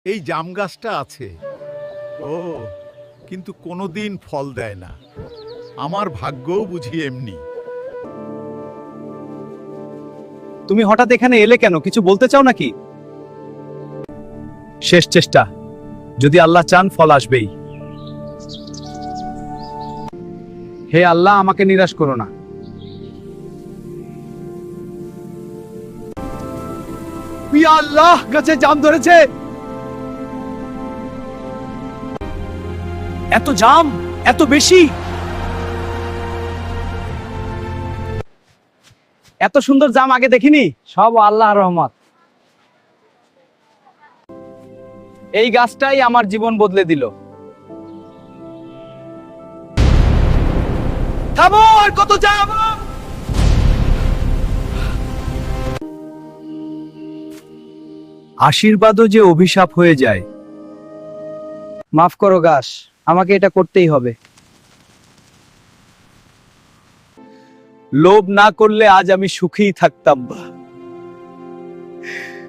এই জাম গাছটা আছে, ও কিন্তু কোনোদিন ফল দেয় না। আমার ভাগ্যও বুঝি এমনি। তুমি হঠাৎ এখানে এলে কেন? কিছু বলতে চাও নাকি? শেষ চেষ্টা, যদি আল্লাহ চান ফল আসবেই। হে আল্লাহ, আমাকে নিরাশ করো না। ইয়া আল্লাহ, গাছে জাম ধরেছে। এত জাম, এত বেশি, এত সুন্দর জাম আগে দেখিনি। সব আল্লাহর রহমত। এই গাছটাই আমার জীবন বদলে দিল। থামো, আর কত জাম! আশীর্বাদও যে অভিশাপ হয়ে যায়। মাফ করো গাছ, আমাকে এটা করতেই হবে। লোভ না করলে আজ আমি সুখীই থাকতাম।